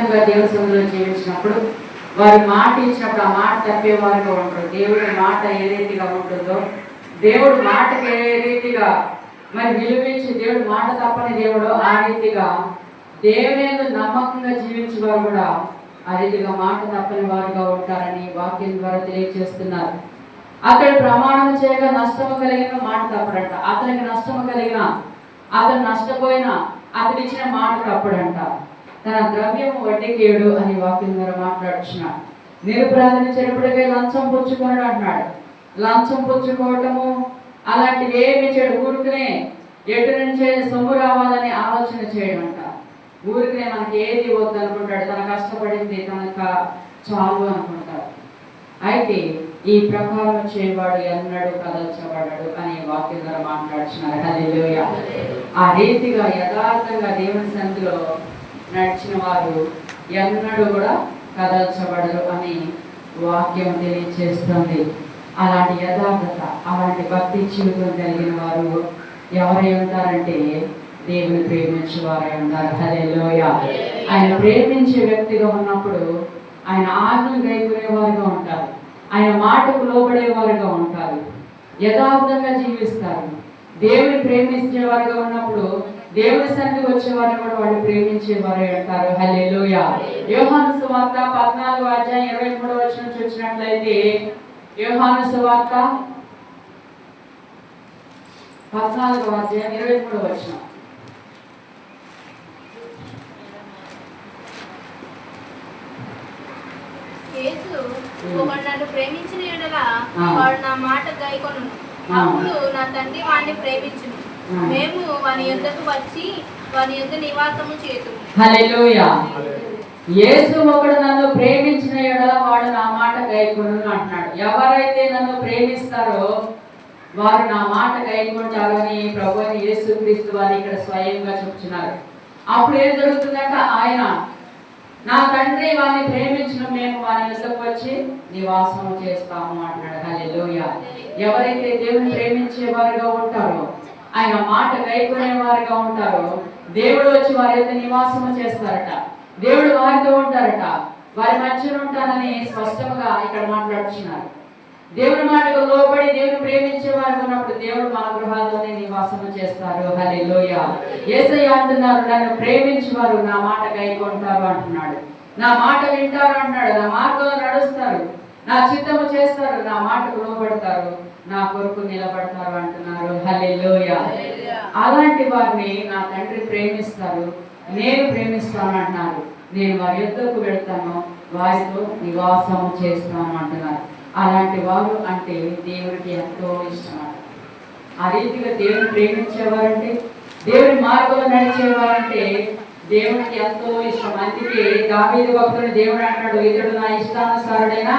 యథార్థంగా దేవుని సన్నిధిలో జీవించినప్పుడు, వారు మాట ఇచ్చినప్పుడు ఆ మాట తప్పేవారుగా ఉంటారు. దేవుడి మాట ఏ రీతిగా ఉంటుందో, దేవుడు మాటకి ఏ రీతిగా మరి విలువించి దేవుడు మాట తప్పని దేవుడు ఆ రీతిగా దేవుని యందు నమ్మకంగా జీవించేవారు కూడా ఆ రీతిగా మాట తప్పని వారుగా ఉంటారని వాక్యం ద్వారా తెలియజేస్తున్నారు. అతడు ప్రమాణం చేయగా నష్టము కలిగిన మాట తప్పడంట. అతనికి నష్టము కలిగిన, అతను నష్టపోయిన, అతడు ఇచ్చిన మాట తప్పడంట. తన ద్రవ్యము వడ్డీకేయుడు అని వాక్యం ద్వారా మాట్లాడుచున్నాడు. నిరపరాధిని చెరుపుడిగా లంచం పుచ్చుకోనడు అంటున్నాడు. లంచం పుచ్చుకోవటము అలాంటివి ఏమి చేయడు. ఊరికనే ఎటు నుంచి సొమ్ము రావాలని ఆలోచన చేయడం అంట. ఊరికనే మనకి ఏది వద్దు అనుకుంటాడు. తన కష్టపడింది తనకు చాలు అనుకుంటాడు. అయితే ఈ ప్రకారం చేయవాడు ఎన్నడూ కదల్చబడడు అని వాక్యం ద్వారా మాట్లాడుతున్నారు. హల్లెలూయా. ఆ రీతిగా యథార్థంగా దేవుని సన్నిధిలో నడిచిన వారు ఎన్నడూ కూడా కదల్చబడరు అని వాక్యం తెలియజేస్తుంది. అలాంటి యథార్థత, అలాంటి భక్తి జీవితం కలిగిన వారు ఎవరై ఉంటారంటే దేవుని ప్రేమించే వారై ఉంటారు. హల్లెలూయా. ఆయన ప్రేమించే వ్యక్తిగా ఉన్నప్పుడు ఆయన ఆజ్ఞలు గైకొనేవారుగా ఉంటారు. ఆయన మాటకు లోబడేవారుగా ఉంటారు. యథార్థంగా జీవిస్తారు. దేవుని ప్రేమించేవారుగా ఉన్నప్పుడు దేవుని సన్నిధికి వచ్చేవారు కూడా వాళ్ళు ప్రేమించేవారు అంటారు. హల్లెలూయా. యోహాను సువార్త 14:23 చూసినట్లయితే, యోహాను సువార్త 14:23 యేసు, ఒకడు నన్ను ప్రేమించిన యెడల వాడు నా మాట గైకొనును, అప్పుడు నా తండ్రి వాణ్ణి ప్రేమించును, మేము వాని యొద్దకు వచ్చి వాని యొద్ద నివాసము చేతుము. హల్లెలూయా. యేసు ఒకడు నన్ను ప్రేమించిన యెడల వాడు నా మాట గైకొనును అంటున్నాడు. ఎవరైతే నన్ను ప్రేమిస్తారో వారు నా మాట గైకొంటారు అని ప్రభువైన యేసుక్రీస్తు వారు ఇక్కడ స్వయంగా చెప్తున్నారు. అప్పుడు ఏం జరుగుతుందంట, ఆయన నా తండ్రి వారిని ప్రేమించిన మేము వారి యొద్దకు వచ్చి నివాసము చేస్తాము అంటున్నాడు. హల్లెలూయా. ఎవరైతే దేవుని ప్రేమించే వారుగా ఉంటారో, ఆయన మాట గైకొనే వారుగా ఉంటారో, దేవుడు వచ్చి వారి యొక్క నివాసము చేస్తారట. దేవుడు వారితో ఉంటారట. వారి మధ్యన ఉంటానని స్పష్టంగా ఇక్కడ మాట్లాడుతున్నారు. దేవుని మాటకు లోబడి దేవుని ప్రేమించే వారు ఉన్నప్పుడు దేవుడు మన గృహాల్లోనే నివాసము చేస్తారు. హల్లెలూయా. యేసయ్య అంటున్నారు, నన్ను ప్రేమించే వారు నా మాట గైకొంటారు అంటున్నాడు. నా మాట వింటారు అంటున్నాడు. నా మార్గంలో నడుస్తారు, నా చిత్తము చేస్తారు, నా మాటకు లోబడతారు, నా కొరకు నిలబడతారు అంటున్నారు. హల్లెలూయా. అలాంటి వారిని నా తండ్రి ప్రేమిస్తారు, నేను ప్రేమిస్తాను అంటున్నారు. నేను వారి యొద్దకు వెళ్తాను, వారితో నివాసము చేస్తాను అంటున్నారు. అలాంటి వారు అంటే దేవుడికి ఎంతో ఇష్టం. ఆ రీతిగా దేవుని ప్రేమించేవారంటే, దేవుని మార్గంలో నడిచేవారంటే దేవుడికి ఎంతో ఇష్టం. అందుకే దావీదు భక్తుడు దేవుడు అంటాడు, ఇతడు నా ఇష్టానుసారుడైన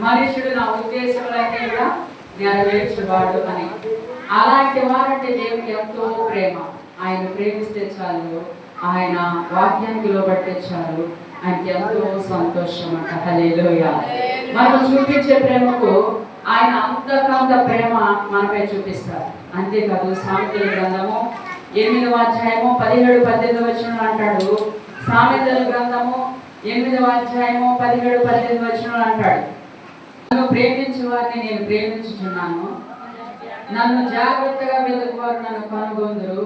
మనుషుడు, నా ఉద్దేశములన్నీ కూడా నెరవేర్చువాడు అని. అలాంటి వారంటే దేవుడికి ఎంతో ప్రేమ. ఆయన ప్రేమిస్తే చాలు, ఆయన వాక్యానికి లోబడితే చాలు, ఆయనకి ఎంతో సంతోషం అంట. హల్లెలూయా. మనం చూపించే ప్రేమకు ఆయన అంతకంత ప్రేమ మనపై చూపిస్తారు. అంతేకాదు సామెతల గ్రంథము 8వ అధ్యాయము 17-18 అంటాడు. సామెతల గ్రంథము 8వ అధ్యాయము 17-18 అంటాడు, నన్ను ప్రేమించే వారిని నేను ప్రేమించుచున్నాను, నన్ను జాగ్రత్తగా వెతుకువారు నన్ను కనుగొందురు,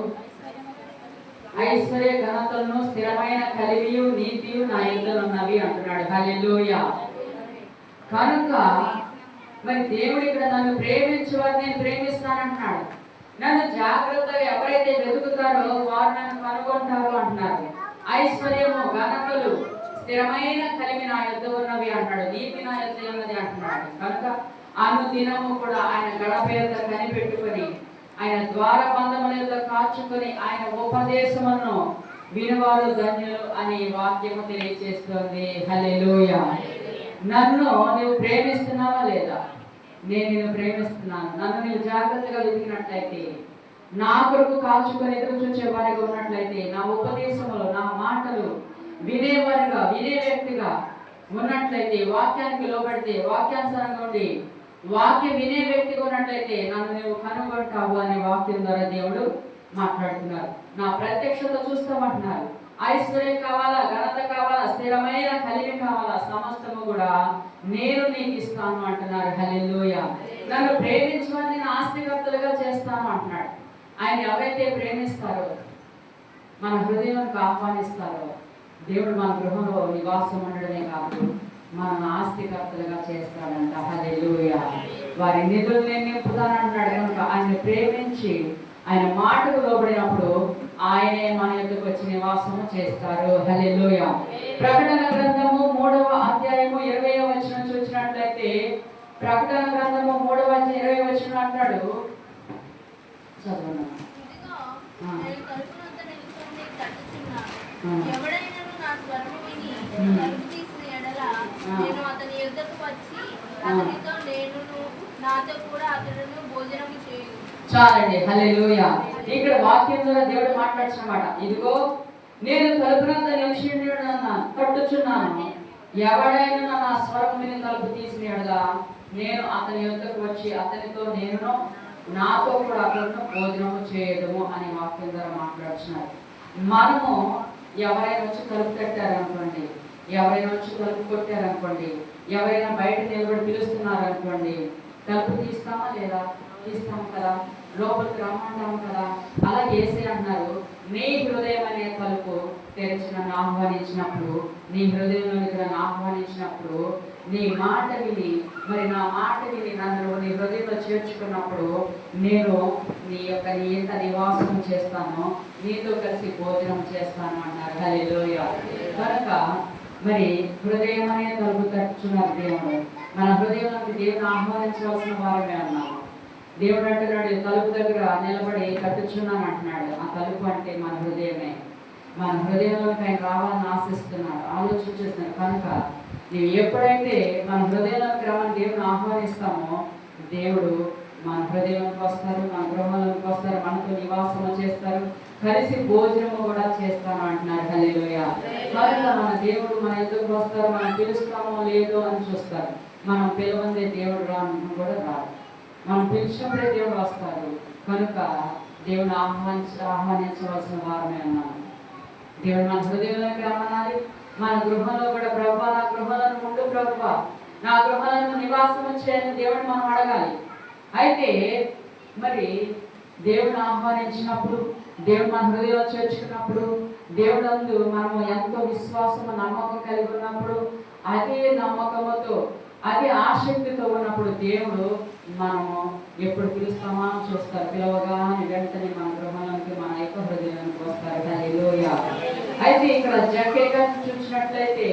ఐశ్వర్య ఘనతలను స్థిరమైన కలివియు నీతియు నా యొద్దనున్నవి అంటున్నాడు. హల్లెలూయా. కనుక మరి దేవుడు ఇక్కడ నన్ను ప్రేమించే వారిని నేను ప్రేమిస్తానంటున్నాడు. నన్ను జాగ్రత్తగా ఎవరైతే వెతుకుతారో వారు నన్ను కనుగొంటారు అంటున్నారు. ఐశ్వర్యము ఘనతలు స్థిరమైన కలిమి నా యొద్ద ఉన్నవి అంటాడు. నీతి నా యొద్ద ఉన్నది అంటున్నాడు. కనుక అనుదినము కూడా ఆయన గడప యొద్ద కనిపెట్టుకొని, ఆయన ద్వార బంధముల యొద్ద కాచుకొని, ఆయన ఉపదేశమును వినువారు ధన్యులు అని వాక్యము తెలియజేస్తుంది. హల్లెలూయా. నన్ను నువ్వు ప్రేమిస్తున్నావా లేదా? నేను నిన్ను ప్రేమిస్తున్నాను. నన్ను నీవు జాగ్రత్తగా వెతికినట్లయితే, నా కొరకు కాచుకొని ఎదురు చూసే వారిగా ఉన్నట్లయితే, నా ఉపదేశములు, నా మాటలు వినేవారిగా, వినే వ్యక్తిగా ఉన్నట్లయితే, వాక్యానికి లోబడితే, వాక్యానుసారంగా ఉండి వాక్యం వినే వ్యక్తిగా ఉన్నట్లయితే నన్ను నువ్వు కనుగొంటావు అనే వాక్యం ద్వారా దేవుడు మాట్లాడుతున్నారు. నా ప్రత్యక్షత చూస్తామంటున్నారు. ఐశ్వర్యం కావాలా, ఘనత కావాలా, స్థిరమైన కలిమి కావాలా, సమస్తము కూడా నేను నీకు ఇస్తాను అంటున్నారు. హల్లెలూయా. నన్ను ప్రేమించమని నేను ఆస్తికర్తలుగా చేస్తాను అంటున్నాడు. ఆయన ఎవరైతే ప్రేమిస్తారో, మన హృదయానికి ఆహ్వానిస్తారో, దేవుడు మన గృహంలో నివాసం ఉండడమే కాదు, మన ఆస్తికర్తలుగా చేస్తాడంట. హల్లెలూయా. వారి నిధులు నేను నింపుతానంటున్నాడు. కనుక ఆయన ప్రేమించి ఆయన మాటకు లోబడినప్పుడు ఆయనే మన యొద్దకు వచ్చి నివాసము చేస్తారు. హల్లెలూయా. ప్రకటన గ్రంథము 3వ అధ్యాయము 20వ వచనం చూసినట్లయితే, ప్రకటన గ్రంథము 3వ అధ్యాయం 20వ వచనం అంటాడు, చదవండి. ఎవడైనను నా స్వరము విని తలుపు తీసిన ఎడల నేను అతని యొద్దకు వచ్చి అతనితో నేనును నాతో కూడా అతడును భోజనము చేయును. చాలండి. హల్లెలూయా. ఇక్కడ వాక్యం ద్వారా దేవుడు మాట్లాడుతున్నమాట. ఇదిగో నేను తలుపునంత నిలిచియున్నాను, తట్టుచున్నాను. ఎవడైనా నా స్వరం విని తలుపు తీసిన ఎడల నేను అతని యొద్దకు వచ్చి అతనితో నేనును నాతో కూడా అతను భోజనము చేయడము అని వాక్యం ద్వారా మాట్లాడుతున్నారు. మనము ఎవరైనా వచ్చి తలుపు కట్టారనుకోండి, ఎవరైనా వచ్చి తలుపు కొట్టారనుకోండి, ఎవరైనా బయట నిలబడి పిలుస్తున్నారనుకోండి, తలుపు తీస్తామా లేదా? తీస్తాము కదా, లోపలికి రమ్మంటాము కదా. అలా యేసే అన్నారు, నీ హృదయం అనే తలుపు తెరిచి నన్ను ఆహ్వానించినప్పుడు, నీ హృదయంలోనికి నన్ను ఆహ్వానించినప్పుడు, నీ మాట విని, మరి నా మాట విని నన్ను నీ హృదయంలో చేర్చుకున్నప్పుడు నేను నీ ఇంత నివాసం చేస్తాను, నీతో కలిసి భోజనం చేస్తాను అన్నారు. హల్లెలూయా. కనుక మరి హృదయం అనే తలుపు తట్టుచున్నారు దేవుడు. మన హృదయంలోకి దేవుని ఆహ్వానించవలసిన వారమే అన్నాము. దేవుడు అంటున్నాడు, తలుపు దగ్గర నిలబడి తట్టుచున్నాను అంటున్నాడు. ఆ తలుపు అంటే మన హృదయమే. మన హృదయంలోకి ఆయన రావాలని ఆశిస్తున్నాడు, ఆలోచించేస్తున్నాడు. కనుక నీవు ఎప్పుడైతే మన హృదయంలోకి రావాలని దేవుని ఆహ్వానిస్తామో, దేవుడు మన హృదయంలోకి వస్తారు, మన గృహంలోకి వస్తారు, మనతో నివాసము చేస్తారు, కలిసి భోజనము కూడా చేస్తాను అంటున్నారు. హల్లెలూయా. కనుక మన దేవుడు మన ఎదురుకు వస్తారు, మనం పిలుస్తామో లేదో అని చూస్తారు. మనం పిలవందే దేవుడు రాను కూడా రాదు, మనం పిలిచినప్పుడే దేవుడు వస్తారు. కనుక దేవుని ఆహ్వానించవలసిన వారమే అన్నాము. దేవుడు మన హృదయంలోకి రమ్మనాలి. మన గృహంలో కూడా, ప్రభువా నా గృహంలో ఉండు, ప్రభువా నా గృహంలో నివాసం చేయని దేవుడు మనం అడగాలి. అయితే మరి దేవుని ఆహ్వానించినప్పుడు, దేవుడు మన హృదయంలో చేర్చుకున్నప్పుడు, దేవుడందు మనము ఎంతో విశ్వాసము నమ్మకం కలిగి ఉన్నప్పుడు, అదే నమ్మకముతో అదే ఆసక్తితో ఉన్నప్పుడు దేవుడు మనము ఎప్పుడు పిలుస్తామా అని చూస్తారు. పిలవగానే వెంటనే మన గృహంలోకి, మన యొక్క హృదయంలోకి వస్తారు. హల్లెలూయా. అయితే ఇక్కడ జక్కయ్య గారిని చూసినట్లయితే,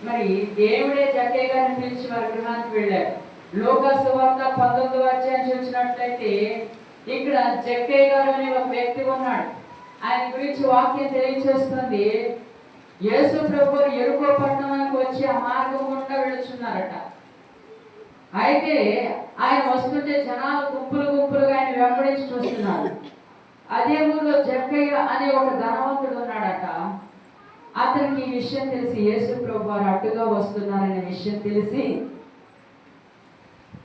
మరి దేవుడే జక్కయ్య గారిని పిలిచి వారి గృహానికి వెళ్ళాడు. లూకా సువార్త 19వ అధ్యాయం చూసినట్లయితే, ఇక్కడ జక్కయ్య గారు అనే ఒక వ్యక్తి ఉన్నాడు. ఆయన గురించి వాక్యం తెలియజేస్తుంది. యేసు ప్రభు యెరికో పట్టణానికి వచ్చి ఆ మార్గం గుండా వెళుచున్నారట. అయితే ఆయన వస్తుంటే జనాలు గుంపులు గుంపులుగా ఆయన వెంబడించి చూస్తున్నారు. అదే ఊరిలో జక్కయ్య అనే ఒక ధనవంతుడు ఉన్నాడట. అతనికి ఈ విషయం తెలిసి, యేసు ప్రభు వారు అడ్డుగా వస్తున్నారనే విషయం తెలిసి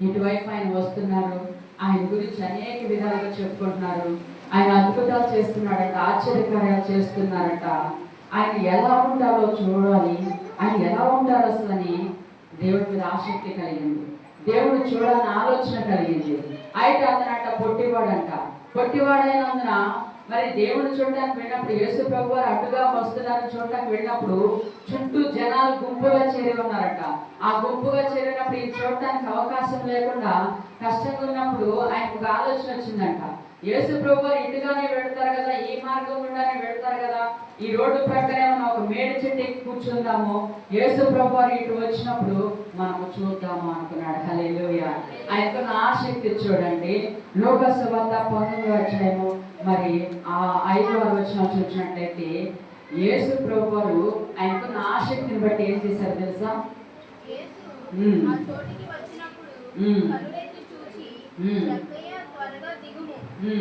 ఇటువైపు ఆయన వస్తున్నారు. ఆయన గురించి అనేక విధాలుగా చెప్పుకుంటున్నారు. ఆయన అద్భుతాలు చేస్తున్నాడట, ఆశ్చర్యకార్యాలు చేస్తున్నారట. ఆయన ఎలా ఉంటారో చూడాలి, ఆయన ఎలా ఉంటారో అసలు అని దేవుడి మీద ఆసక్తి కలిగింది. దేవుడు చూడాలని ఆలోచన కలిగింది. అయితే అతనంట పొట్టివాడంట. పొట్టివాడైనందున మరి దేవుడు చూడడానికి వెళ్ళినప్పుడు, యేసు ప్రభు వారు అడ్డుగా వస్తున్నారని చూడడానికి వెళ్ళినప్పుడు చుట్టూ జనాలు గుంపుగా చేరి ఉన్నారట. ఆ గుంపుగా చేరినప్పుడు ఇది చూడటానికి అవకాశం లేకుండా కష్టంగా ఉన్నప్పుడు ఆయనకు ఒక ఆలోచన వచ్చిందంట. యేసు ప్రభు వారు ఇటుగానే వెళ్తారు కదా, ఈ మార్గం గుండానే వెళ్తారు కదా, ఈ రోడ్డు ప్రక్కనే ఉన్న ఒక మేడి చెట్టు ఎక్కి కూర్చుందాము, యేసు ప్రభు వారు ఇటు వచ్చినప్పుడు మనము చూద్దాము అనుకున్నాడు. హల్లెలూయా. ఆయనకున్న ఆసక్తి చూడండి. లూకా సువార్త 19వ అధ్యాయము మరి ఆ 5వ వచనం చూసినట్లయితే, యేసు ప్రభు వారు ఆయనకున్న ఆసక్తిని బట్టి ఏం చేశారు తెలుసా?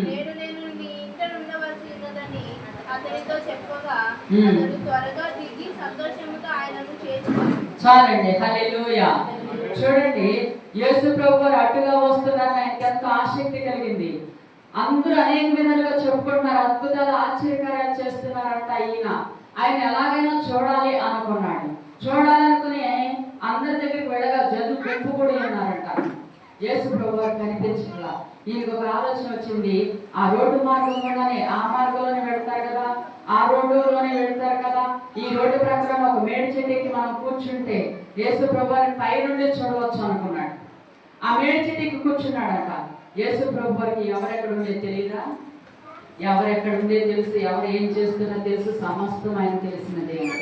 నేడు నేను మీ ఇంట ఉండవలసి ఉన్నదని అతనితో చెప్పగా అతడు త్వరగా దిగి సంతోషముతో ఆయనను చేర్చుకున్నాడు. చాలండి. హల్లెలూయా. చూడండి, యేసు ప్రభు వారు అడ్డుగా వస్తున్నారని ఆయనకి ఎంతో ఆసక్తి కలిగింది. అందరూ అనేక విధాలుగా చెప్పుకుంటున్నారు, అద్భుతాలు ఆశ్చర్యకార్యాలు చేస్తున్నారంట. ఆయన ఎలాగైనా చూడాలి అనుకున్నాడు. చూడాలనుకుని అందరి దగ్గరికి వెళ్ళగా జంతు పెంపు కూడా ఉన్నారంట. యేసు ప్రభు కనిపించట్లా. ఈయనకు ఒక ఆలోచన వచ్చింది, ఆ రోడ్డు మార్గం కూడానే ఆ మార్గంలోనే వెళ్తారు కదా, ఆ రోడ్డులోనే వెళ్తారు కదా, ఈ రోడ్డు ప్రకారం ఒక మేడి చెట్టుకి మనం కూర్చుంటే యేసు ప్రభుని పై నుండి చూడవచ్చు అనుకున్నాడు. ఆ మేడి చెట్టుకి కూర్చున్నాడట. యేసు ప్రభుకి ఎవరెక్కడ ఉండే తెలియదా? ఎవరెక్కడ ఉండే తెలుసు, ఎవరు ఏం చేస్తున్నా తెలుసు, సమస్తం ఆయన తెలిసిన దేవుడు.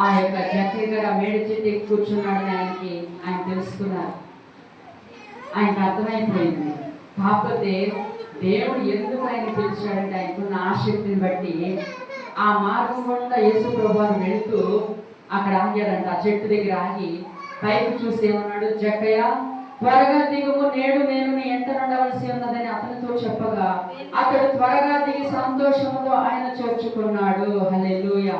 ఆ యొక్క జక్కయ్య గారు ఆ మేడి చెట్టుకి కూర్చున్నాడని ఆయన తెలుసుకున్నారు. ఆయనకు అర్థమైపోయింది. కాకపోతే దేవుడు ఎందుకు ఆయన పిలిచాడంటే ఆయనకున్న ఆసక్తిని బట్టి ఆ మార్గం గుండా యేసు ప్రభువుని వెళుతూ అక్కడ ఆగాడంట. ఆ చెట్టు దగ్గర ఆగి పైకి చూసి ఏమన్నాడు, జక్కయ్య త్వరగా దిగుము, నేడు నేను నీ ఎంట ఉండవలసి ఉన్నదని అతనితో చెప్పగా అతడు త్వరగా దిగి సంతోషంతో ఆయన చేర్చుకున్నాడు. హల్లెలూయా.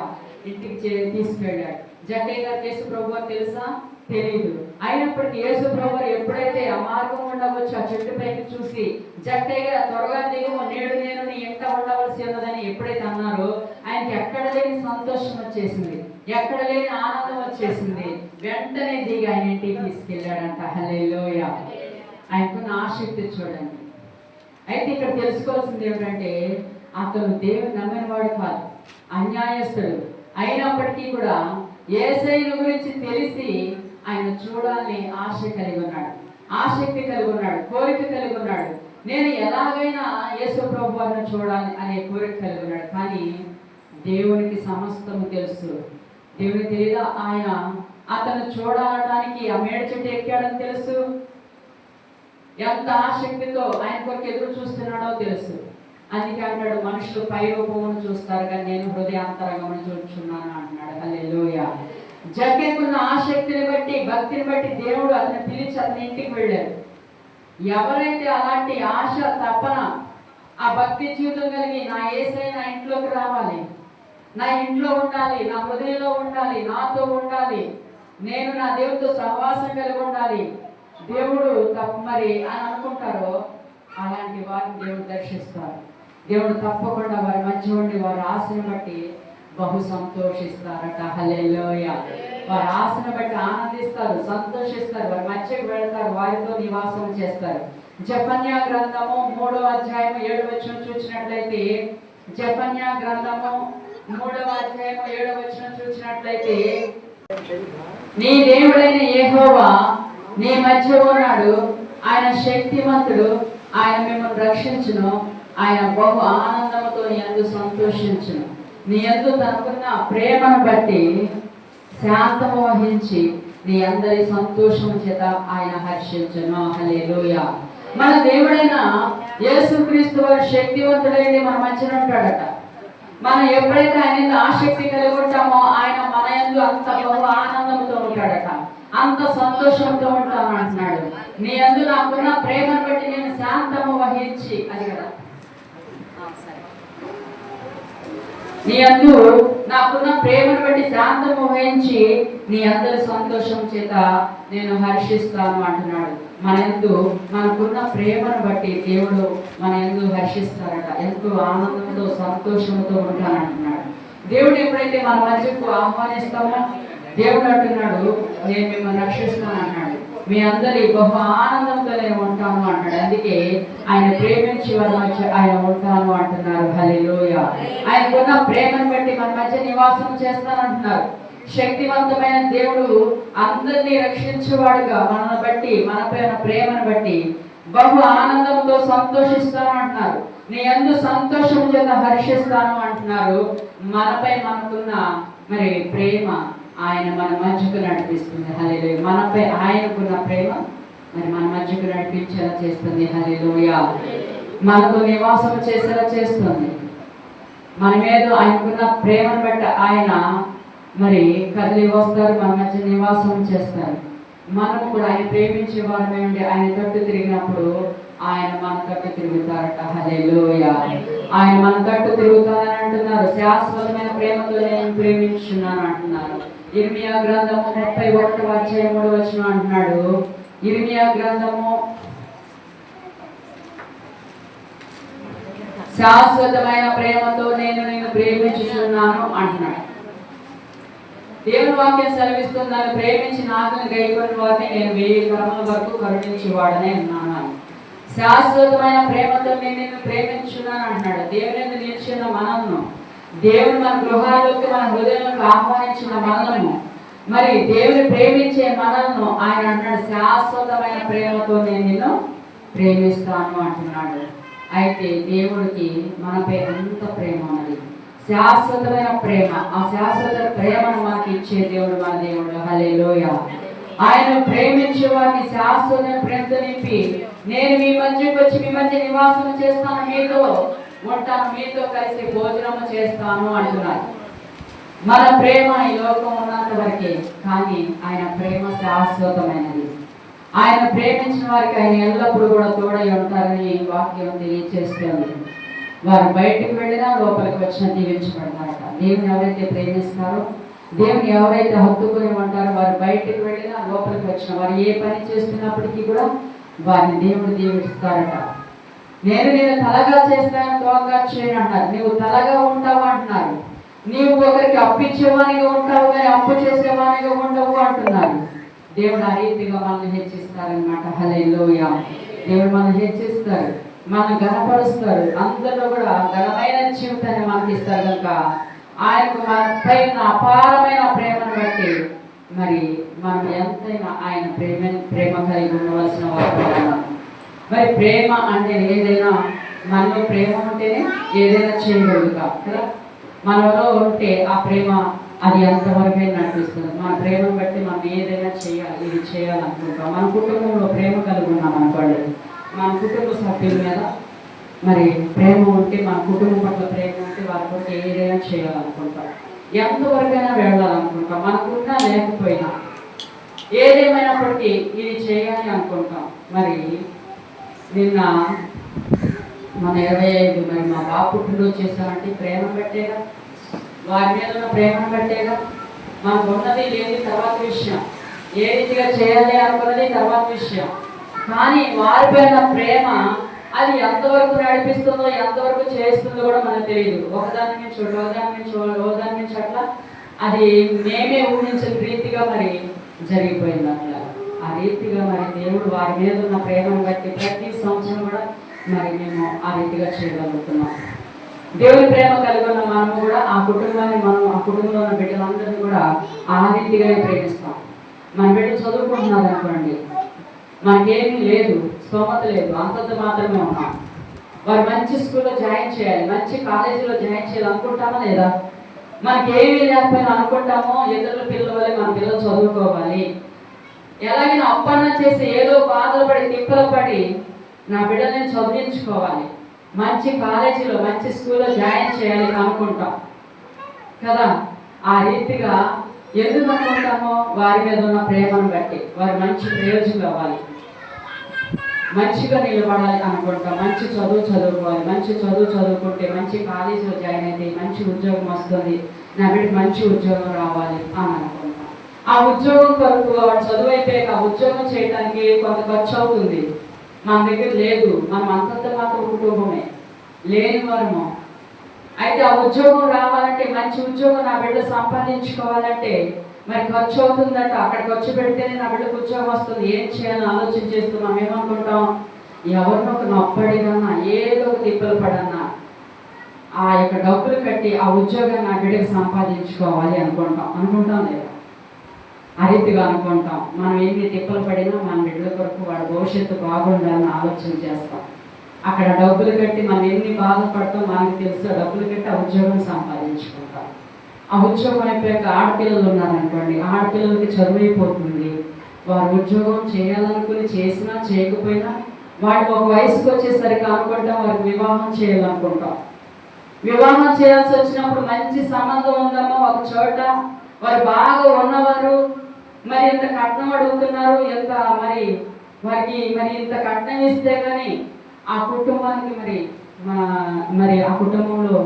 ఇంటికి తీసుకెళ్ళాడు. జక్కయ్య గారికి యేసు ప్రభువు తెలుసా? తెలియదు. అయినప్పటికీ యేసు ప్రభు ఎప్పుడైతే ఆ మార్గం గుండా వచ్చి ఆ చెట్టు పైకి చూసి జక్కయ్య త్వరగా దిగుము, నేడు నేను నీ ఎంట ఉండవలసి ఉన్నదని ఎప్పుడైతే అన్నారో ఆయనకి ఎక్కడ లేని సంతోషం వచ్చేసింది, ఎక్కడ లేని ఆనందం వచ్చేసింది. వెంటనే దిగి ఆయన ఇంటికి తీసుకెళ్ళాడంట. హల్లెలూయా. ఆయనకున్న ఆసక్తి చూడండి. అయితే ఇక్కడ తెలుసుకోవాల్సింది ఏమిటంటే అతను దేవుని నమ్మిన వాడు కాదు, అన్యాయస్తుడు. అయినప్పటికీ కూడా యేసయ్యను గురించి తెలిసి ఆయన చూడాలని ఆశ కలిగి ఉన్నాడు, ఆసక్తి కలిగి ఉన్నాడు, కోరిక కలిగి ఉన్నాడు. నేను ఎలాగైనా యేసు ప్రభువును చూడాలి అనే కోరిక కలిగి ఉన్నాడు. కానీ దేవునికి సమస్తము తెలుసు. దేవునికి తెలియదా? ఆయన అతను చూడడానికి ఆ మేడి చెట్టు ఎక్కాడని తెలుసు. ఎంత ఆసక్తితో ఆయన కొరకు ఎదురు చూస్తున్నాడో తెలుసు. అందుకే అంటాడు, మనుషులు పై రూపమును చూస్తారు కానీ నేను హృదయాంతరంగమును చూస్తున్నాను అంటున్నాడు. హల్లెలూయా. జక్కయ్యకున్న ఆసక్తిని బట్టి, భక్తిని బట్టి దేవుడు అతను పిలిచి అతని ఇంటికి వెళ్ళాడు. ఎవరైతే అలాంటి ఆశ, తపన, ఆ భక్తి జీవితం కలిగి నా యేసయ్య నా ఇంట్లోకి రావాలి, నా ఇంట్లో ఉండాలి, నా హృదయంలో ఉండాలి, నాతో ఉండాలి, నేను నా దేవుడితో సహవాసం కలిగి ఉండాలి, దేవుడు మరి అని అనుకుంటారో అలాంటి వారిని దేవుడు దర్శిస్తారు. దేవుడు తప్పకుండా వారి మధ్య ఉండి వారి ఆశను బట్టి బహు సంతోషిస్తారట. హల్లెలూయా. వారి ఆశను బట్టి ఆనందిస్తారు, సంతోషిస్తారు, వారి మధ్యకు వెళ్తారు, వారితో నివాసం చేస్తారు. జెఫన్యా గ్రంథము 3వ అధ్యాయం 7వ వచనం చూసినట్లయితే, జెఫన్యా గ్రంథము 3వ అధ్యాయం 7వ వచనం చూసినట్లయితే, నీ దేవుడైన యెహోవా నీ మధ్య ఉన్నాడు, ఆయన శక్తివంతుడు, ఆయన మిమ్మల్ని రక్షించును, ఆయన బహు ఆనందంతో నీ యందు సంతోషించును. నీ యందు తనకున్న ప్రేమను బట్టి శాంతము వహించి నీ అందరి సంతోషం చేత ఆయన హర్షించును. హల్లెలూయా. మన దేవుడైన యేసుక్రీస్తు వారు శక్తివంతుడైన మన మధ్యన ఉంటాడట. మనం ఎప్పుడైతే ఆయన ఆసక్తి కలిగి ఉంటామో ఆయన మన యందు అంత బహు ఆనందంతో ఉంటాడట, అంత సంతోషంతో ఉంటాను అంటున్నాడు. నీ యందు నాకున్న ప్రేమను బట్టి నేను శాంతము వహించి, అది కదా, నీ యందు నాకున్న ప్రేమను బట్టి శాంతము వహించి నీ అందరి సంతోషం చేత నేను హర్షిస్తాను అంటున్నాడు. మన యందు మనకున్న ప్రేమను బట్టి దేవుడు మన యందు హర్షిస్తారట, ఎంతో ఆనందంతో సంతోషంతో ఉంటానంటున్నాడు. దేవుడు ఎప్పుడైతే మన మధ్యకు ఆహ్వానిస్తామో దేవుడు అంటున్నాడు, నేను మిమ్మల్ని రక్షిస్తాను అన్నాడు, మీ అందరి బహు ఆనందంతో నేను ఉంటాను అంటాడు. అందుకే ఆయన ప్రేమించి వారి మధ్య ఆయన ఉంటాను అంటున్నారు. హల్లెలూయా. ఆయనకున్న ప్రేమను బట్టి మన మధ్య నివాసం చేస్తానంటున్నారు. శక్తివంతమైన దేవుడు అందరినీ రక్షించేవాడుగా మనల్ని బట్టి, మనపై ఉన్న ప్రేమను బట్టి బహు ఆనందంతో సంతోషిస్తాను అంటున్నారు. నీ యందు సంతోషం చేత హర్షిస్తాను అంటున్నారు. మనపై మనకున్న మరి ప్రేమ ఆయన మన మధ్యకు నడిపిస్తుంది. హల్లెలూయా. మనపై ఆయనకున్న ప్రేమ మరి మన మధ్యకు నడిపించేలా చేస్తుంది. హల్లెలూయా. మనతో నివాసం చేసేలా చేస్తుంది. మన మీద ఆయనకున్న ప్రేమను బట్టి ఆయన మరి కదిలి వస్తారు, మన మధ్య నివాసం చేస్తారు. మనం కూడా ఆయన ప్రేమించే వారమే ఉండి ఆయన తట్టు తిరిగినప్పుడు ఆయన మన తట్టు తిరుగుతారట. హల్లెలూయా. ఆయన మన తట్టు తిరుగుతారని అంటున్నారు. శాశ్వతమైన ప్రేమతో నేను ప్రేమించున్నాను అంటున్నారు. ఇర్మియా గ్రంథము 31వ అధ్యాయం 3వ వచనం అంటున్నాడు. ఇర్మియా గ్రంథము శాశ్వతమైన ప్రేమతో నేను నిన్ను ప్రేమించుచున్నాను అంటున్నాడు. దేవుని వాక్యం సెలవిస్తుంది, నన్ను ప్రేమించి ఆజ్ఞలను గైకొని వారిని నేను 1000 తరముల వరకు కరుణించేవాడనే ఉన్నాను. శాశ్వతమైన ప్రేమతో నేను నిన్ను ప్రేమించున్నాను అంటున్నాడు. దేవుని యందు నిలిచిన మనల్ని, దేవుని మన గృహాల్లోకి మన హృదయంలోకి ఆహ్వానించిన మనల్ని, మరి దేవుని ప్రేమించే మనల్ని ఆయన అంటున్నాడు, శాశ్వతమైన ప్రేమతో నేను నిన్ను ప్రేమిస్తాను అంటున్నాడు. అయితే దేవుడికి మనపై అంత ప్రేమ ఉన్నది, శాశ్వతమైన ప్రేమ. ఆ శాశ్వత ప్రేమను మనకి ఇచ్చే దేవుడు మన దేవుడు. హల్లెలూయా. ఆయన ప్రేమించే వారిని శాశ్వత ప్రేమతో నింపి, నేను మీ మధ్యకు వచ్చి మీ మధ్య నివాసం చేస్తాను, మీతో ఉంటాను, మీతో కలిసి భోజనము చేస్తాను అంటున్నారు. మన ప్రేమ ఈ లోకం ఉన్నంత వరకే, కానీ ఆయన ప్రేమ శాశ్వతమైనది. ఆయన ప్రేమించిన వారికి ఆయన ఎల్లప్పుడూ కూడా తోడై ఉంటారని వాక్యం తెలియజేస్తుంది. వారు బయటకు వెళ్ళినా లోపలికి వచ్చినా దీవించబడతారట. దేవుని ఎవరైతే ప్రేమిస్తారో, దేవుని ఎవరైతే హత్తుకుని ఉంటారో, వారు బయటకు వెళ్ళినా లోపలికి వచ్చిన వారు ఏ పని చేస్తున్నప్పటికీ కూడా వారిని దేవుడు దీవిస్తారట. నేను తలగా చేస్తాను, తోకగా చేయను అంటారు. నువ్వు తలగా ఉంటావు అంటున్నారు. నీవు ఒకరికి అప్పిచ్చేవానిగా ఉంటావు కానీ అప్పు చేసేవానిగా ఉండవు అంటున్నారు. దేవుడు ఆ రీతిగా మనల్ని హెచ్చిస్తారనమాట. హల్లెలూయా. దేవుడు మనల్ని హెచ్చిస్తారు, మనల్ని ఘనపరుస్తారు. అందరిలో కూడా ఘనమైన జీవితాన్ని మనకి ఇస్తారు కనుక ఆయనకు మనపై అపారమైన ప్రేమను బట్టి మరి మనం ఎంతైనా ఆయన ప్రేమ కలిగి ఉండవలసిన వారు. మరి ప్రేమ అంటే ఏదైనా మనలో ప్రేమ ఉంటేనే ఏదైనా చేయగలుగుతాం కదా. మనలో ఉంటే ఆ ప్రేమ అది ఎంతవరకే నడిపిస్తుంది. మన ప్రేమను బట్టి మనం ఏదైనా చేయాలి, ఇది చేయాలనుకుంటాం. మన కుటుంబంలో ప్రేమ కలిగి ఉన్నాం అనుకోండి, మన కుటుంబ సభ్యుల మీద మరి ప్రేమ ఉంటే, మన కుటుంబం పట్ల ప్రేమ ఉంటే వారి కొరకు ఏదైనా చేయాలనుకుంటాం, ఎంతవరకైనా వెళ్ళాలనుకుంటాం. మనకున్నా లేకపోయినా ఏదేమైనప్పటికీ ఇది చేయాలి అనుకుంటాం. మరి నిన్న మన 25 మరి మా బాబు పుట్టినరోజు చేశామంటే ప్రేమ పెట్టేగా, వారి మీద ఉన్న ప్రేమను బట్టేగా. మనకు ఉన్నది లేని తర్వాత విషయం, ఏ రీతిగా చేయాలి అనుకున్నది తర్వాత విషయం. కానీ వారిపై ఉన్న ప్రేమ అది ఎంతవరకు నడిపిస్తుందో, ఎంతవరకు చేస్తుందో కూడా మనకు తెలియదు. ఒకదాని నుంచి ఒకదాని నుంచి అట్లా అది మేమే ఊహించిన రీతిగా మరి జరిగిపోయింది. అట్లా ఆ రీతిగా మరి దేవుడు వారి మీద ఉన్న ప్రేమను బట్టి ప్రతి సంవత్సరం కూడా మరి మేము ఆ రీతిగా చేయగలుగుతున్నాం. దేవుని ప్రేమ కలిగి ఉన్న మనము కూడా ఆ కుటుంబాన్ని, మనం ఆ కుటుంబంలో ఉన్న బిడ్డలందరినీ కూడా ఆ రీతిగానే ప్రేమిస్తాం. మన బిడ్డలు చదువుకుంటున్నారు అనుకోండి, మనకేమీ లేదు, స్తోమత లేదు, అంతంత మాత్రమే ఉన్నాం. వారు మంచి స్కూల్లో జాయిన్ చేయాలి, మంచి కాలేజీలో జాయిన్ చేయాలి అనుకుంటామా లేదా? మనకేమీ లేకపోయినా అనుకుంటామో ఇతరుల పిల్లల వల్ల మన పిల్లలు చదువుకోవాలి, ఎలాగైనా అప్పన్న చేసి ఏదో బాధలు పడి తిప్పలు పడి నా బిడ్డలను చదివించుకోవాలి, మంచి కాలేజీలో మంచి స్కూల్లో జాయిన్ చేయాలి అనుకుంటాం కదా. ఆ రీతిగా ఎందుకు అనుకుంటామో వారి మీద ఉన్న ప్రేమను బట్టి. వారు మంచి ప్రయోజనం అవ్వాలి, మంచిగా నిలబడాలి అనుకుంటాం, మంచి చదువుకోవాలి, మంచి చదువుకుంటే మంచి కాలేజీలో జాయిన్ అయితే మంచి ఉద్యోగం వస్తుంది, నా బిడ్డ మంచి ఉద్యోగం రావాలి అని అనుకుంటాం. ఆ ఉద్యోగం కొరకు వాడు చదువు అయిపోయాక ఆ ఉద్యోగం చేయడానికి కొంత ఖర్చు అవుతుంది, మన దగ్గర లేదు, మనం అంతంత మాత్రం కుటుంబమే లేని వారము. అయితే ఆ ఉద్యోగం రావాలంటే, మంచి ఉద్యోగం నా బిడ్డ సంపాదించుకోవాలంటే మరి ఖర్చు అవుతుందట. అక్కడ ఖర్చు పెడితేనే నా బిడ్డకు ఉద్యోగం వస్తుంది. ఏం చేయాలని ఆలోచన చేస్తున్నాం. ఏమనుకుంటాం, ఎవరినో ఒక నొప్పడిగన్నా ఏదో ఒక తిప్పలు పడన్నా ఆ యొక్క డబ్బులు కట్టి ఆ ఉద్యోగాన్ని నా బిడ్డకు సంపాదించుకోవాలి అనుకుంటాం లేదా? ఆ రీతిగా అనుకుంటాం. మనం ఎన్ని తిప్పలు పడినా మన బిడ్డల కొరకు వాడి భవిష్యత్తు బాగుండాలని ఆలోచన చేస్తాం. అక్కడ డబ్బులు కట్టి మనం ఎన్ని బాధపడతాం మనకు తెలుసు. డబ్బులు కట్టి ఆ ఉద్యోగం సంపాదించుకుంటాం. ఆ ఉద్యోగం అయిపోయాక ఆడపిల్లలు ఉన్నారనుకోండి, ఆడపిల్లలకి చదువు అయిపోతుంది. వారు ఉద్యోగం చేయాలనుకుని చేసినా చేయకపోయినా వాడు ఒక వయసుకు వచ్చేసరికి అనుకుంటాం వారికి వివాహం చేయాలనుకుంటాం. వివాహం చేయాల్సి వచ్చినప్పుడు మంచి సంబంధం ఉందమ్మో ఒక చోట, వారు బాగా ఉన్నవారు, మరి ఇంత కట్నం అడుగుతున్నారు, ఎంత మరి వారికి మరి ఇంత కట్నం ఇస్తే కానీ ఆ కుటుంబానికి మరి ఆ కుటుంబంలో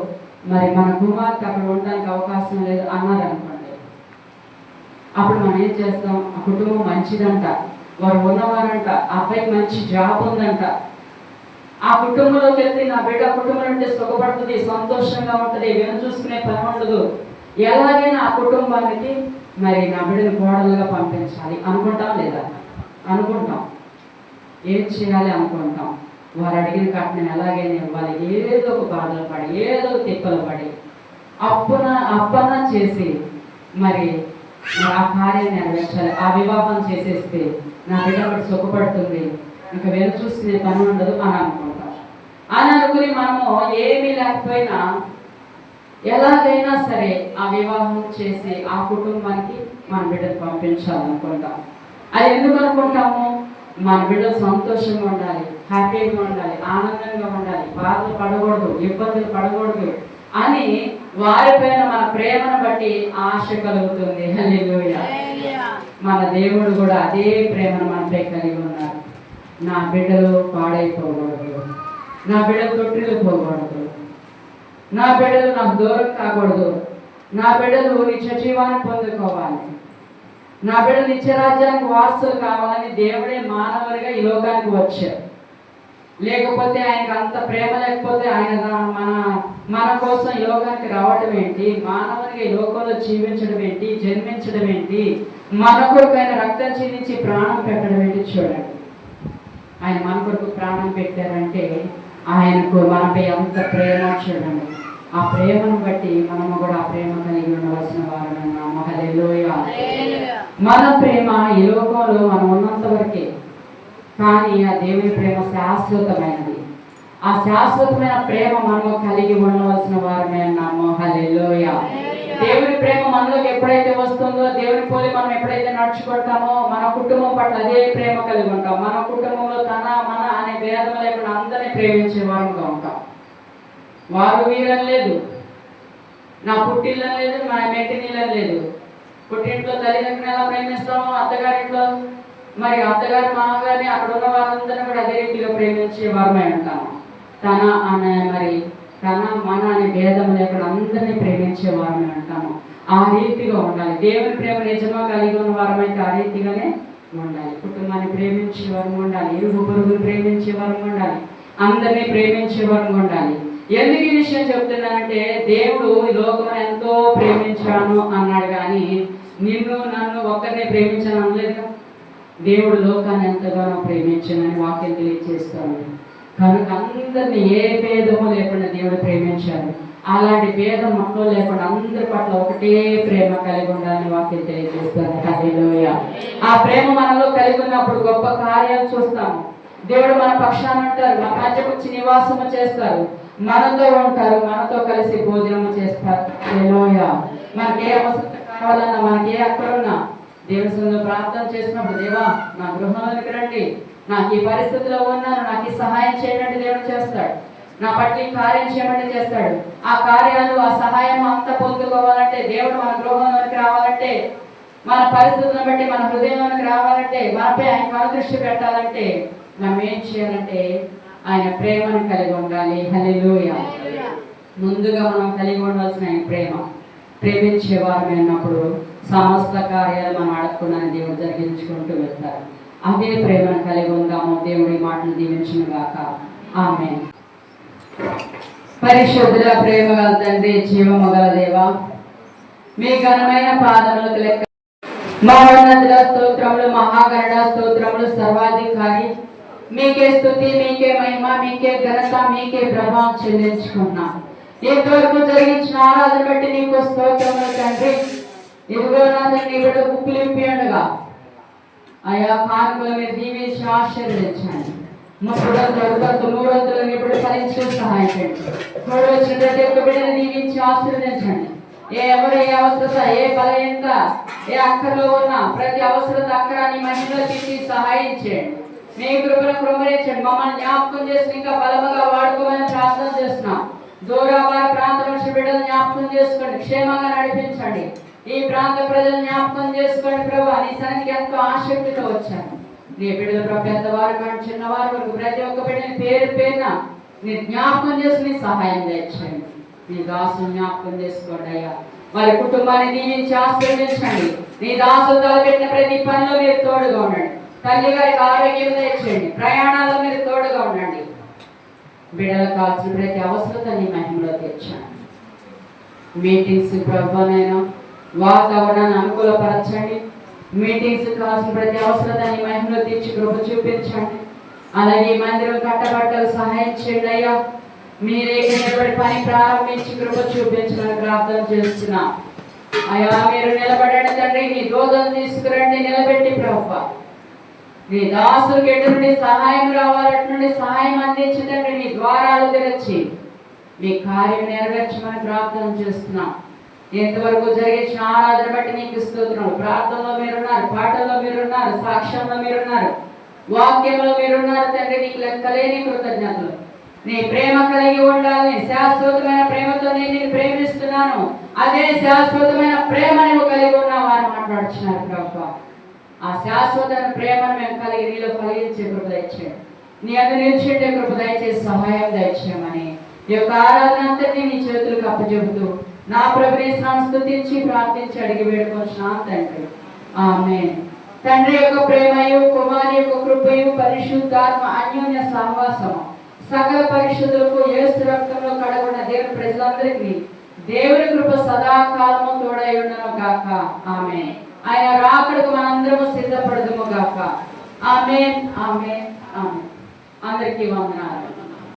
మరి మన కుమార్తె అక్కడ ఉండడానికి అవకాశం లేదు అన్నారు అనుకోండి. అప్పుడు మనం ఏం చేస్తాం, ఆ కుటుంబం మంచిదంట, వారు ఉన్నవారంట, అబ్బాయికి మంచి జాబ్ ఉందంట, ఆ కుటుంబంలోకి వెళ్తే నా బిడ్డ కుటుంబం ఉంటే సుఖపడుతుంది, సంతోషంగా ఉంటుంది, వెను చూసుకునే పని ఉండదు. ఎలాగైనా ఆ కుటుంబానికి మరి నా బిడ్డని కోడలుగా పంపించాలి అనుకుంటాం లేదా? అనుకుంటాం. ఏం చేయాలి అనుకుంటాం. వారు అడిగిన కట్నం ఎలాగైనా ఇవ్వాలి, ఏదో ఒక బాధలు పడి, ఏదో ఒక తిప్పలు పడి, అప్పన చేసి మరి ఆ కార్యం నెరవేర్చాలి. ఆ వివాహం చేసేస్తే నా బిడ్డ కూడా సుఖపడుతుంది, ఇంకా వేరు చూసుకునే పని ఉండదు అని అనుకుంటాం. అని అనుకుని మనము ఏమీ లేకపోయినా ఎలాగైనా సరే ఆ వివాహం చేసి ఆ కుటుంబానికి మన బిడ్డను పంపించాలనుకుంటాం. అది ఎందుకు అనుకుంటాము? మన బిడ్డలు సంతోషంగా ఉండాలి, హ్యాపీగా ఉండాలి, ఆనందంగా ఉండాలి, బాధలు పడకూడదు, ఇబ్బందులు పడకూడదు అని వారిపైన మన ప్రేమను బట్టి ఆశ కలుగుతుంది. హల్లెలూయా. మన దేవుడు కూడా అదే ప్రేమను మనపై కలిగి ఉన్నారు. నా బిడ్డలు పాడైపోకూడదు, నా బిడ్డలు తొట్టిల్లు పోకూడదు, నా బిడ్డలు నాకు దూరం కాకూడదు, నా బిడ్డలు నిత్య జీవాన్ని పొందుకోవాలి, నా బిడ్డలు నిత్యరాజ్యానికి వారసులు కావాలని దేవుడే మానవుడిగా ఈ లోకానికి వచ్చారు. లేకపోతే ఆయనకు అంత ప్రేమ లేకపోతే ఆయన మన కోసం ఈ లోకానికి రావడం ఏంటి? మానవునిగా ఈ లోకంలో జీవించడం ఏంటి? జన్మించడం ఏంటి? మన కొరకు ఆయన రక్తం చిందించి ప్రాణం పెట్టడం ఏంటి? చూడండి, ఆయన మన కొరకు ప్రాణం పెట్టారంటే ఆయనకు మనపై అంత ప్రేమ. చూడండి, ఆ ప్రేమను బట్టి మనము కూడా ఆ ప్రేమ కలిగి ఉండవలసిన వారమన్నాము. హల్లెలూయా. మన ప్రేమ ఈ లోకంలో మనం ఉన్నంత వరకే, కానీ ఆ దేవుని ప్రేమ శాశ్వతమైనది. ఆ శాశ్వతమైన ప్రేమ మనము కలిగి ఉండవలసిన వారమే అన్నాము. హల్లెలూయా. దేవుని ప్రేమ మనలోకి ఎప్పుడైతే వస్తుందో, దేవుని పోలి మనం ఎప్పుడైతే నడుచుకుంటామో, మన కుటుంబం పట్ల అదే ప్రేమ కలిగి ఉంటాం. మన కుటుంబంలో తన మన అనే భేదం లేకుండా అందరినీ ప్రేమించే వారంగా ఉంటాం. వారు వీరని లేదు, నా పుట్టిల్లని లేదు, నా మెట్టినీళ్ళని లేదు. పుట్టింట్లో తల్లిదండ్రులను ఎలా ప్రేమిస్తామో, అత్తగారింట్లో మరి అత్తగారు మామగారిని అక్కడ ఉన్న వారందరినీ కూడా అదే రీతిలో ప్రేమించే వారమై ఉంటాము. తన అనే మరి తన మన అనే భేదం లేకుండా అందరినీ ప్రేమించే వారమై ఉంటాము. ఆ రీతిగా ఉండాలి. దేవుని ప్రేమ నిజంగా కలిగి ఉన్న వారమైతే ఆ రీతిగానే ఉండాలి. కుటుంబాన్ని ప్రేమించే వారం ఉండాలి, ఇరుగు పొరుగులు ప్రేమించే వారం ఉండాలి, అందరినీ ప్రేమించే వారం ఉండాలి. ఎందుకు ఈ విషయం చెప్తున్నానంటే, దేవుడు ఈ లోకం ఎంతో ప్రేమించాను అన్నాడు, కానీ నిన్ను నన్ను ఒక్కరినే ప్రేమించాను అనలేదు. దేవుడు లోకాన్ని ఎంతగానో ప్రేమించానని వాక్యం తెలియజేస్తాను. కనుక అందరినీ ఏ భేదము లేకుండా దేవుడు ప్రేమించాడు. అలాంటి భేదం మనలో లేకుండా అందరి పట్ల ఒకటే ప్రేమ కలిగి ఉండాలని వాక్యం తెలియజేస్తాను. హల్లెలూయా. ఆ ప్రేమ మనలో కలిగి ఉన్నప్పుడు గొప్ప కార్యాలు చూస్తాము. దేవుడు మన పక్షాన ఉంటారు, మన మధ్యకు వచ్చి నివాసము చేస్తారు, మనతో ఉంటారు, మనతో కలిసి భోజనము చేస్తారు. హల్లెలూయా. మనకి ఏ అవసరం కావాలన్నా, మనకి ఏ అక్కడున్నా దేవుని సన్నిధిలో ప్రార్థన చేసినప్పుడు, దేవా నా గృహంలోకి రండి, నాకు ఈ పరిస్థితిలో ఉన్నాను, నాకు ఈ సహాయం చేయమంటే దేవుడు చేస్తాడు. నా పట్ల ఈ కార్యం చేయమంటే చేస్తాడు. ఆ కార్యాలు ఆ సహాయం అంతా పొందుకోవాలంటే, దేవుడు మన గృహంలోకి రావాలంటే, మన పరిస్థితులను బట్టి మన హృదయంలోకి రావాలంటే, మనపై ఆయన కనుదృష్టి పెట్టాలంటే మనం ఏం చేయాలంటే ఆయన ప్రేమను కలిగి ఉండాలి. హల్లెలూయా. ముందుగా మనం కలిగి ఉండాల్సిన ఆయన ప్రేమ. ప్రేమించే వారు అన్నప్పుడు సమస్త కార్యాలు మనం అడగకుండా దేవుడు జరిగించుకుంటూ వెళ్తారు. అదే ప్రేమను కలిగి ఉందాము. దేవుడి మాటలు దీవించును గాక. ఆమేన్. పరిశుద్ధుల ప్రేమ గల తండ్రి, జీవము గల దేవా, మీ ఘనమైన పాదములకు లెక్క మహోన్నతుల స్తోత్రములు, మహాగరుడ స్తోత్రములు, సర్వాధికారి మీకే స్తుతి, మీకే మహిమ, మీకే ఘనత, మీకే ప్రభావం చెల్లించుకున్నాం. ఇంతవరకు జరిగించిన ఆరాధన బట్టి నీకు స్తోత్రములు తండ్రి. ఇదిగో నా తండ్రి, బిడ్డ గుప్పిలింపి ఉండగా ఆయా కానుకల మీద దీవించి ఆశీర్వదించండి. మూడంతులను ఇప్పుడు ఫలించే సహాయం చేయండి. తోడు వచ్చిన ప్రతి ఒక్క బిడ్డను దీవించి ఆశీర్వదించండి. ఎవరు ఏ అవసరత, ఏ బలహీనత, ఏ అక్కర్లో ఉన్న ప్రతి అవసరత అక్కరాన్ని మహిళలో తీసి సహాయం చేయండి. మీ కృపను కృమరించండి. మమ్మల్ని జ్ఞాపకం చేసి ఇంకా బలముగా వాడుకోమని ప్రార్థన చేస్తున్నాం. దూరావారి ప్రాంతం నుంచి బిడ్డలు జ్ఞాపకం చేసుకోండి, క్షేమంగా నడిపించండి. ఈ ప్రాంత ప్రజలు జ్ఞాపకం చేసుకోండి ప్రభా. నీ సన్నిధికి ఎంతో ఆసక్తితో వచ్చాను. నీ బిడ్డలు ప్రభు, పెద్దవారు కానీ చిన్నవారు వరకు ప్రతి ఒక్క బిడ్డని పేరు పేరున నీ జ్ఞాపకం చేసి నీ సహాయం తెచ్చండి. నీ దాసుని జ్ఞాపకం చేసుకోండి అయ్యా. వారి కుటుంబాన్ని దీవించి ఆశీర్వదించండి. నీ దాసులు తలపెట్టిన ప్రతి పనిలో మీరు తోడుగా ఉండండి. తల్లి గారికి ఆరోగ్యం తెచ్చండి. ప్రయాణాల్లో మీరు తోడుగా ఉండండి. బిడ్డలకు కావాల్సిన ప్రతి అవసరత నీ మహిమలో తెచ్చాను. మీటింగ్స్ ప్రభునైనా వాతావరణాన్ని అనుకూలపరచండి. మీటింగ్స్ కావాల్సిన ప్రతి అవసరత నీ మహిమలో తెచ్చి కృప చూపించండి. అలాగే మందిరం కట్టబట్టలు సహాయం చేయండి అయ్యా. మీరే నిలబడి పని ప్రారంభించి కృప చూపించమని ప్రార్థన చేస్తున్నా అయ్యా. మీరు నిలబడండి తండ్రి, మీ దూతను తీసుకురండి, నిలబెట్టి ప్రభువా నీ దాసులకు ఎటు నుండి సహాయం రావాలటి నుండి సహాయం అందించదండి. నీ ద్వారాలు తెరచి మీ కార్యం నెరవేర్చమని ప్రార్థన చేస్తున్నాం. ఎంతవరకు జరిగించిన ఆరాధన బట్టి నీకు స్తోత్రం. ప్రార్థనలో మీరున్నారు, పాటల్లో మీరున్నారు, సాక్ష్యంలో మీరున్నారు, వాక్యంలో మీరున్నారు తండ్రి. నీకు లెక్కలేని కృతజ్ఞతలు. నీ ప్రేమ కలిగి ఉండాలని శాశ్వతమైన ప్రేమతో నేను ప్రేమిస్తున్నాను, అదే శాశ్వతమైన ప్రేమ నువ్వు కలిగి ఉన్నావు అని మాట్లాడుతున్నారు ప్రభువా. ఆ శాశ్వతమైన ప్రేమను మేము కలిగి నీలో కలిగించే కృప దయచేయండి. నీ అందు నిలిచేటే కృప దయచేసి సహాయం దయచేయమని ఈ యొక్క ఆరాధన అంతటినీ నీ చేతులకు అప్పచెబుతూ నా ప్రభుని సంస్తుతించి ప్రార్థించి అడిగి వేడుకొంటున్నాను తండ్రి. ఆమేన్. తండ్రి యొక్క ప్రేమయు, కుమారి యొక్క కృపయు, పరిశుద్ధాత్మ అన్యోన్య సహవాసము సకల పరిశుద్ధులకు యేసు రక్తంలో కడగొన్న దేవుని ప్రజలందరికీ దేవుని కృప సదాకాలము తోడై ఉండను గాక. ఆమేన్. ఆయన రాకడకు మనందరము సిద్ధపడదుము గాక. ఆమేన్, ఆమేన్, ఆమేన్. అందరికీ వందనాలు.